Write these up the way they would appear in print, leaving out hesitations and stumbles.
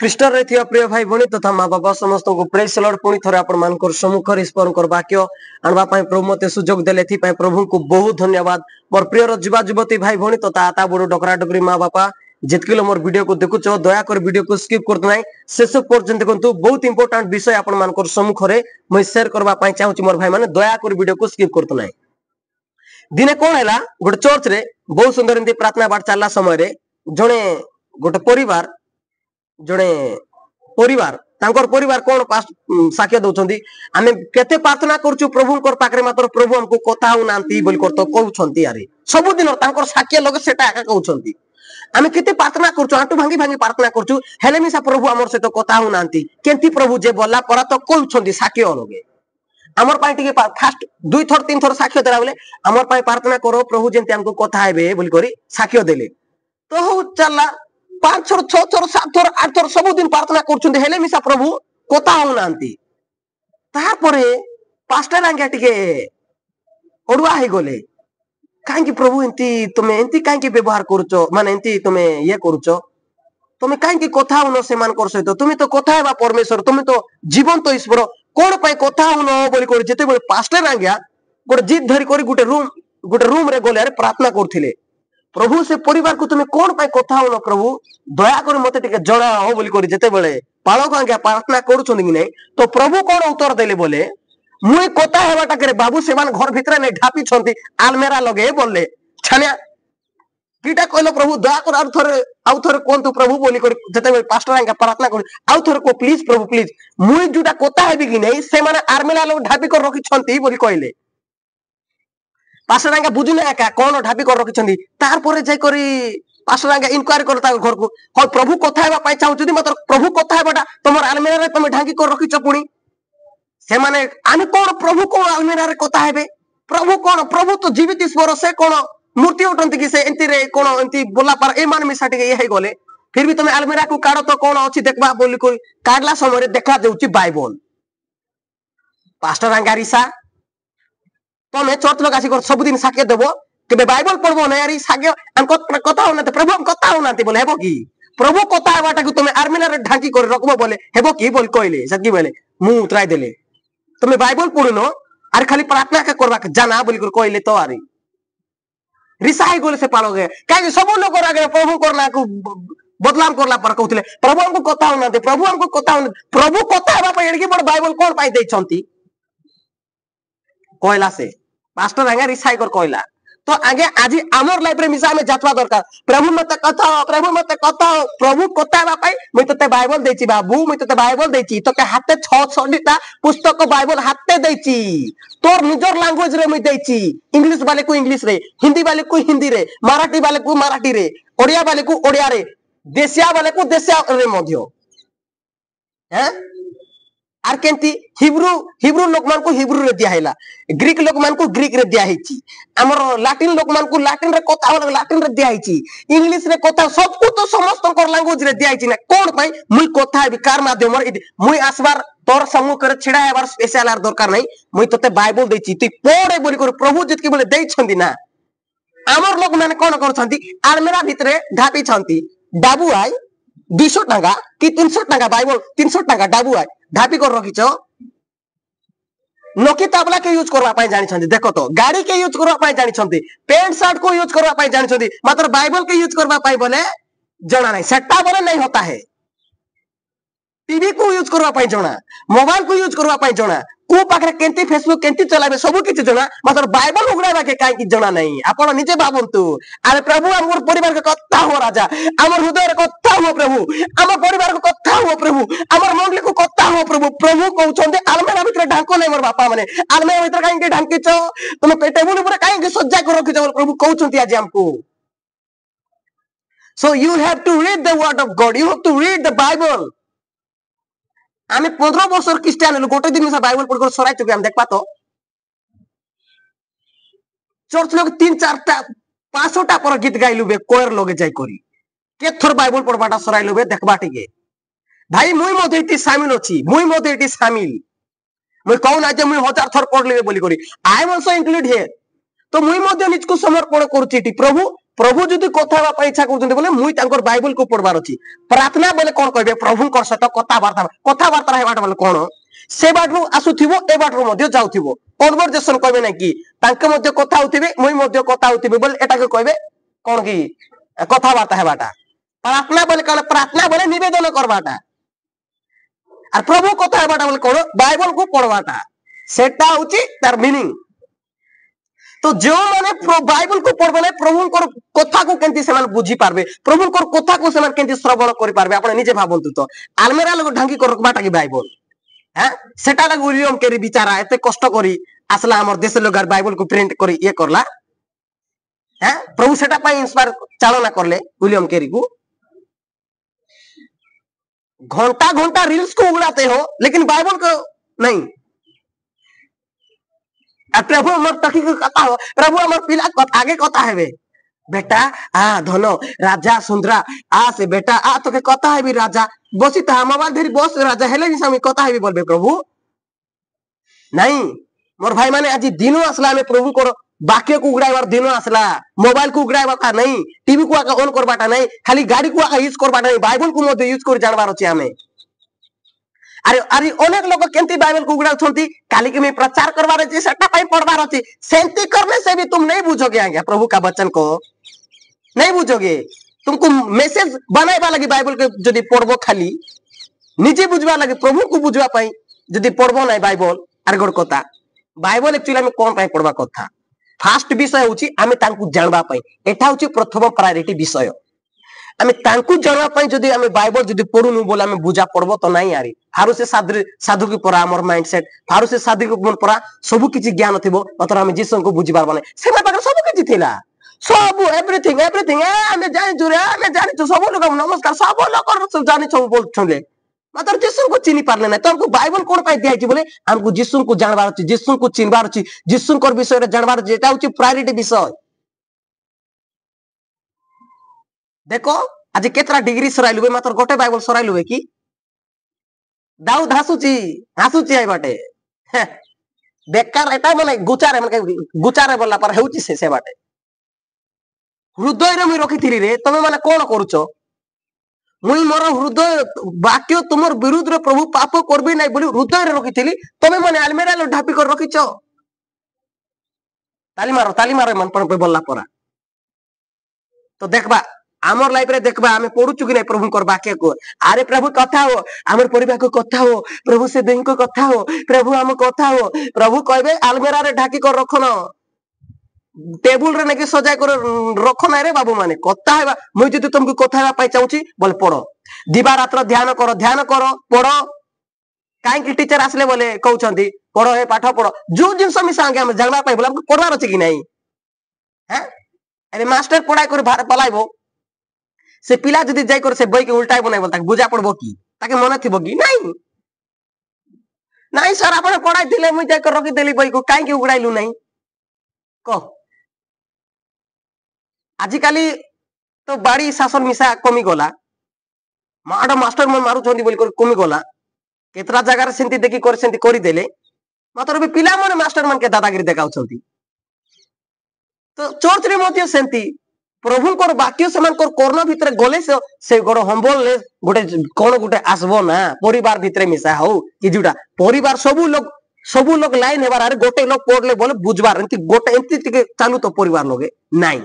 ଖ୍ରୀଷ୍ଟ रे थिया प्रिय भाई भणी तथा माँ बाबा समस्त को प्रेज लॉर्ड पुणी थरे आपण मानकर सम्मुख ईश्वर वाक्य आणवा पाई प्रभु मते सुजोग देले थी पाई प्रभु को बहुत धन्यवाद। मोर प्रिय युवा युवती भाई भणी तथा आता बड़ डकरा डकरी माँ बापा जितकिलो मोर वीडियो को देखुच दया कर वीडियो को स्किप करत नाही शेष पर्यंत देखंतु बहुत इंपोर्टेंट विषय आपण मानकर सम्मुख रे मैं शेयर करबा पाई चाहूची मोर भाई माने दया कर वीडियो को स्किप करत नाही। दिने कोन हैला गोटे चर्च रे बहुत सुंदर एंती प्रार्थना बाट चलला समय रे जणे गोटे परिवार जड़े परिवार तांकर परिवार कौन साक्ष्य दौरान आम केते प्रार्थना करूँ प्रभु पाखे मात्र प्रभु हमको कथा होना बोल तो कहते यार सबुदिन साक्ष्य लगे सेटा एका कहते आम केते प्रार्थना करूँ आंटू भांगी भांगी प्रार्थना करूँ हेले मिसा प्रभु आम सहित कथा होना केमती प्रभु जे बोला परा तो कहते साक्ष्य लगे आमर फास्ट 2 थर 3 थर साक्ष्य देला बेले आमर प्रार्थना करो प्रभु जंती हमको कथा हेबे बोल करी साक्ष्य देले तो हो चलला 5 थर 6 थर 7 थर 8 थर सब दिन प्रार्थना करछुंते हेले मिसा प्रभु कथा होनांती तार परे पास्टर आंगे टिके ओडुआ हे गले काहे कि प्रभु एंती तुमे एंती काहे कि व्यवहार करूचो माने एंती तुमे ये करूचो तुमे काहे कि कथा होनो से मान कर सहित तुमे तो कथा हेबा परमेश्वर तुमे तो जीवन तो ईश्वर कोन पय कथा होनो बोली कर जेते बेले पास्टर आंगे गोटे जिद धरी करी गोटे रूम रे गले प्रार्थना करथिले प्रभु से परिवार को तुम्हें कौन पाई कथा होनो प्रभु दया कर मते टिके जणा हो बोली करी जेते बेले पालक आज्ञा प्रार्थना करूछन कि नै तो प्रभु कौन उत्तर देले बोले मुई कथा हेबाटा करे बाबू सेमान घर भितरे नै ढापी छंती आलमेरा लगे बोलले छानिया कीटा कहलो प्रभु दया कर आउ थरे कोन तू प्रभु बोली करी जेते बेले पास्टर आज्ञा प्रार्थना करी आउ थरे को प्लीज प्रभु प्लीज मुई जुटा कथा हेबी कि नै से माने आलमेरा लगे ढापी कर रखी छंती बोली कहले पास्टर आंगा बुझुना एका कौन ढापी कर रखिछंदी तार परे जाय करी पास्टर आंगा इंक्वायरी करता घर को हो प्रभु कथा हेबा पाई चाहउछदी मात्र प्रभु कथा हेबाटा तमर आलमेरा रे तमे ढांकी कर रखिछ पुणी से माने आने कौन प्रभु को आलमेरा रे कथा हेबे प्रभु तो जीवित ईश्वर से कौन मूर्ति उठंती कि से एंती रे कौन एंती बोला पर ए मान मिसा टिके ये हे गले फिर भी तमे आलमेरा को काढो तो कौन अछि देखबा बोली कोई काढला समय रे देखा देउची बाइबल पास्टर आंगा रिसा तमे चर्च लोग आसी सब दिन साक्ष्य देबो केबे बाइबल पढ़बो ना यार साक्ष्य हम कथा होना प्रभु हम कथा होना बोले हेबो की प्रभु कथा हेबाटा को तमे आर्मिना रे ढांकी कर रखबो बोले हेबो की बोल कहले सकी बोले मु उतराय देले तमे बाइबल पढ़नो आर खाली प्रार्थना के करबा जाना बोल कर कहले तो आरी रिसाई गोले से पालोगे काहे सब लोग आगे प्रभु करला को बदलाम करला पर कहउतले प्रभु हमको कथा होना दे प्रभु हमको कथा होना प्रभु कथा हेबा पे एडकी बड़ बाइबल कोन पाई देई छंती कहला से पास्टर आगे रिसाई कर कहला तो आगे आज आमर लाइफ रे मिसा में जातवा दरकार प्रभु मते कथा प्रभु कथा हेबा पाई मैं तते बाइबल देची बाबू मैं तते बाइबल देची तते हाथे 6 पुस्तक बाइबल हाथे देची तोर निजर लैंग्वेज रे मैं देची इंग्लिश वाले को इंग्लिश रे हिंदी वाले को हिंदी रे मराठी वाले को मराठी रे ओडिया वाले को ओडिया रे देशिया वाले को देशिया रे मध्य हैं आर केंती हिब्रू लोक मान को हिब्रू रे दिया हैला ग्रीक लोक मान को ग्रीक रे दिया हैची हमर लैटिन लोक मान को लैटिन रे कथा वाला लैटिन रे दिया हैची इंग्लिश रे कथा सब को तो समस्त कर लैंग्वेज रे दिया हैची ना कोन पई मुई कथा हेबी कार माध्यम रे मुई आसबार तोर सम्मुख करे छिडा हेबार स्पेशल आर दरकार नै मुई तते बाइबल देची तू पढे बोली कर प्रभु जितके बोले देई छंदी ना हमर लोक माने कोन कर छंती आलमेरा भितरे ढापी छंती डाबू आय 200 टका कि 300 टका बाइबल 300 टका डाबू आय ढापी कर रखिछ नोकी ताबला के यूज करवा पाई जानि छंती देखो तो गाड़ी के यूज करवा पाई जानि छंती पेंट शर्ट को यूज करवा पाई जानि छंती मात्र बाइबल के यूज करवा पाई बोले जना नहीं सेटा बोले नहीं होता है टीवी को यूज करवा पाई जना मोबाइल को यूज करवा पाई जना को पाखरे केंती फेसबुक केंती चलाबे सब किछि जना मात्र बाइबल उगड़ाबा के काई कि जना नहीं आपण निजे भाबंतु अरे प्रभु हमर परिवार के कथा हो राजा हमर हृदय रे कथा हो प्रभु हमर परिवार के कथा हो प्रभु हमर मंडली को कथा हो प्रभु प्रभु कहउछंदे आलमेरा भितर ढांको नै मोर बापा माने आलमेरा भितर काई के ढांकीछ तुम टेबुल ऊपर काई के सज्जा कर रखिछ प्रभु कहउछंती आज हमको so you have to read the word of God you have to read the Bible आमे 15 वर्ष क्रिश्चियन लोग गोटे दिन में बाइबल पढ़कर सराय चुके हम देखपा तो चर्च लोग 3-4टा 500टा पर गीत गाइलु बे कोयर लोगे जाय करी के थोर बाइबल पढ़बाटा सराय लबे देखबा टिके भाई मुई मधे इति शामिल अछि मुई मधे इति शामिल मुई कहू ना जे मुई 1000 थर पढ़ लेबे बोली करी I am also include here तो मुई मधे निज को समर्पण करूची प्रभु प्रभु जदि कथा इच्छा करते बोले मुई बाइबल को पढ़वार अच्छी प्रार्थना बोले कौन कहे प्रभु सहित कथबार्ता है बोले कौन से बाटू आसुव ए बाटू जाऊ कन्वर्जेसन कहे ना कि कथा होते मुई कथा होती बोले एटा कहे कौन कि कथबार्ता है प्रार्थना बोले कौन प्रार्थना बोले निवेदन करवाटा और प्रभु कथा बोले कौन बाइबल को पढ़वाटा सेटा होची तार मीनिंग तो जो माने बाइबल को पढ़बे ना प्रभु कथा को केंती से बुझी पारबे प्रभु कथा को से केंती श्रवण करि पारबे आपण निजे भाबंतु तो आलमेरा लोग ढांकी कर रखबाटा की बाइबल हैं सेटा ला विलियम केरी बिचारा एते कष्ट करी आसला हमर देश लोग बाइबल को प्रिंट करी ये करला हैं प्रभु सेटा पई इंस्पायर चालना करले विलियम केरी को घंटा घंटा रील्स को उड़ाते हो लेकिन बाइबल को नहीं प्रभु हमर तकी कथा हो प्रभु हमर पिला आगे कथा हेबे बेटा आ धनो राजा सुंदरा आ से बेटा आ तो के कथा हेबी राजा बसी त मोबाइल धरी बस राजा हेले नि समी कथा हेबी बोलबे प्रभु नहीं मोर भाई माने आज दिनो आसला हमें प्रभु को वाक्य को उगड़ाइबार दिनो आसला मोबाइल को उगड़ाइबा का नहीं टीवी को आका ऑन करबाटा नहीं खाली गाड़ी को आका यूज करबाटा नहीं बाइबल को मध्ये यूज कर जानबार अछि हमें अरे अरे अनेक लोग केंती बाइबल को उगड़ा छंती काली के में प्रचार करवार अछि सट्टा पाई पढ़वार अछि सेंती करने से भी तुम नहीं बुझोगे आगे प्रभु का वचन को नहीं बुझोगे तुमको मैसेज बनाइबा लगी बाइबल के जदी पढ़बो खाली निजे बुझबा लगी प्रभु को बुझबा पाई जदी पढ़बो नहीं बाइबल आर गोड़ कथा बाइबल एक्चुअली में कोन पाई पढ़बा कथा फास्ट विषय होची आमे तांकु जानबा पाई एटा होची प्रथम प्रायोरिटी विषय आमे तांकु जानबा पाई जदी आमे बाइबल जदी पढुनु बोला आमे बुझा पड़बो तो नहीं आरी फारू से साधु की परा हमर माइंडसेट फारू से साधु को मन परा सब किछि ज्ञान थिबो मात्र आमे जिसन को बुझी पारबा नै से पाकर सब किछि थिला सब एवरीथिंग एवरीथिंग आमे जानि जुरे आमे जानि तो सब लोग नमस्कार सब लोग जानि सब बोल छले मात्र जिसु को चिनी पारले ना तो हमको बाइबल कोन पाई दिया बोले हमको जिसु को जानबार अछि जिसु को चिनबार अछि जिसु को विषय रे जानबार जेटा होची प्रायोरिटी विषय देखो आज केतरा डिग्री सराइलुबे मात्र गोटे बाइबल सराइलुबे की दाऊद हासुची आई बाटे बेकार एटा माने गुचारे बोला पर हेउची से बाटे हृदय रे मुई रखिथिली रे तमे माने कोन करूचो मुई मोर हृदय वाक्य तुमर विरुद्ध रे प्रभु पाप करबे नै बोली हृदय रे रखिथिली तमे माने अलमेरा लो ढापी कर रखिचो ताली मारो मन पर बोलला परा तो देखबा आमर लाइफ रे देखबा हमें पढुचु कि नै प्रभु कर वाक्य को अरे प्रभु कथा हो हमर परिवार को कथा हो प्रभु से देह को कथा हो प्रभु हम कथा हो प्रभु कहबे अलमेरा रे ढाकी कर रखनो टेबल रे नेके सजा कर रखो ना रे बाबू माने कथा हेबा मुई जदी तुमको कथा हेबा पाई चाहूची बोल पढ़ो दिबा रात्र ध्यान करो पढ़ो काई की टीचर आसले बोले कहउछंती पढ़ो हे पाठ पढ़ो जो जिंस मिसा आगे हम जानबा पाई बोला हमको पढ़वार अछि कि नै हैं अरे मास्टर पढ़ाई कर पलाइबो से पिला जदी जाय कर से बई के उल्टाई बनाई बोलता बुझा पड़बो की ताके मन थिबो की नहीं नहीं सर आपण पढ़ाई दिले मुई जाय कर रखि देली बई को काई के उगड़ाइलु नहीं को आजिकाली तो बाड़ी शासन मिसा कमी गला माडा मास्टर मन मारू छंदी बोल कर कमी गला केतरा जगह रे सेंती देखि कर सेंती करि देले मात्र भी पिला मन मास्टर मन के दादागिरी देखाउ छंती तो चर्च रे मध्य सेंती प्रभु को वाक्य समान कर कोरोना भितर गले से गोड़ हमबल ले गोटे कोन गोटे आसबो ना परिवार भितर मिसा हो कि जुटा परिवार सब लोग लाइन हेबार अरे गोटे लोग पढ़ले बोले बुझबार एंती गोटे एंती टिके चालू तो परिवार लोगे नहीं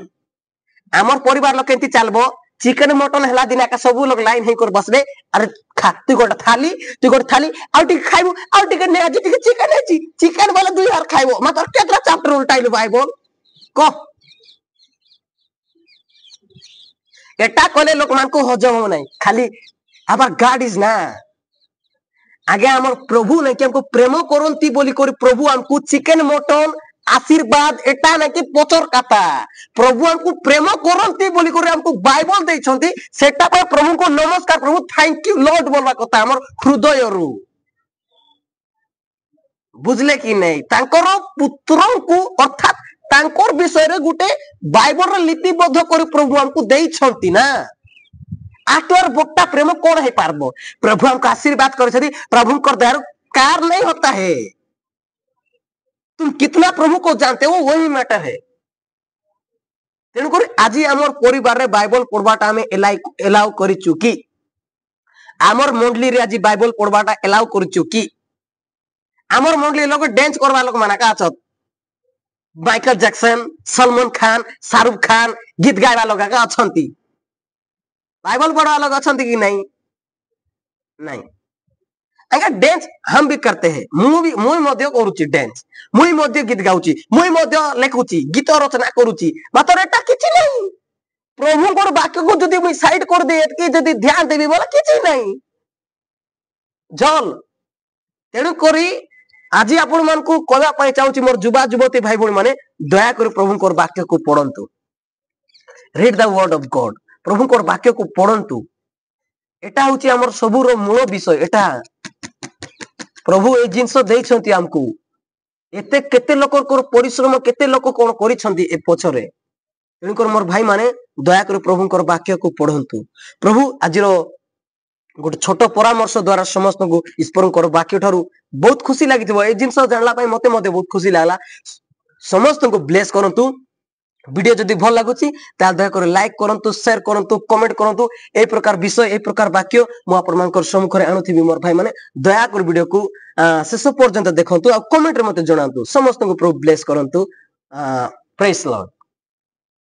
हमर परिवार लोग केंती चालबो चिकन मटन हला दिन का सब लोग लाइन हे कर बसबे अरे खा तू गोटे थाली आउ टिके खाइबो आउ टिके ने आज टिके चिकन वाला दुई हार खाइबो मात्र केतरा चैप्टर उल्टाइलु बाइबल को एटा कोले लोक मान को हजम हो नहीं खाली आवर गॉड इज ना आगे हमर प्रभु नहीं कि हमको प्रेम करंती बोली कर प्रभु हमको चिकन मटन आशीर्वाद एटा नहीं कि पचर काता प्रभु हमको प्रेम करंती बोली कर हमको बाइबल दे छंती सेटा पर प्रभु को नमस्कार प्रभु थैंक यू लॉर्ड बोलवा कथा हमर हृदय रु बुझले कि नहीं तांकर पुत्र को अर्थात तांकर विषय रे गुटे बाइबल रे लिपिबद्ध कर प्रभु हमको देई छंती ना आठर बोटा प्रेम कोन है पारबो प्रभु हमको आशीर्वाद करे छथि प्रभु कर दया कार नहीं होता है तुम कितना प्रभु को जानते हो वही मैटर है तेणुकर आज आमर परिवार रे बाइबल पढ़वाटा आम एलाउ करिचु कि आमर मंडली रे आज बाइबल पढ़वाटा एलाउ करिचु कि आमर मंडली लोग डांस करवा लोग माना का अछत माइकल जैक्सन सलमान खान शाहरुख खान गीत गायवा लोग का अछंती बाइबल पढ़वा लोग अछंती कि नहीं नहीं अगर डांस हम भी करते हैं मुई मध्य करूची डांस मुई मध्य गीत गाउची मुई मध्य लेखुची गीत रचना करूची मात्र एटा किछि नहीं प्रभु को वाक्य को जदि मुई साइड कर दे कि जदि ध्यान देबी बोला किछि नहीं जल तेणु करी आज आपण मान को कहवा पाई चाहूची मोर युवा युवती भाई भौणी माने दया कर प्रभु को वाक्य को पढ़ंतु read the word of God प्रभु को वाक्य को पढ़ंतु एटा होची हमर सबुर मूल विषय एटा प्रभु ए जिंस देइछंती हमकु एते केते लोक परिश्रम केते लोक कोन करिछंती ए पछरे तेणुकर मोर भाई माने दया कर प्रभु को वाक्य को पढ़ंतु प्रभु आज गोटे छोट परामर्श द्वारा समस्त को ईश्वर को वाक्य ठारू बहुत खुशी लगी ए जिनस जानला मते बहुत खुशी लागला समस्त को ब्लेस करंतु वीडियो जदि भल लगुची ता दया कर लाइक करंतु शेयर करंतु कमेंट करंतु ए प्रकार विषय ए प्रकार वाक्य मु आपण मानकर सम्मुख रे आनुथिबी मोर भाई माने दया कर वीडियो को शेष पर्यंत देखंतु आ कमेंट रे मते जणांतु समस्त को प्रभु ब्लेस करंतु प्रेज लॉर्ड।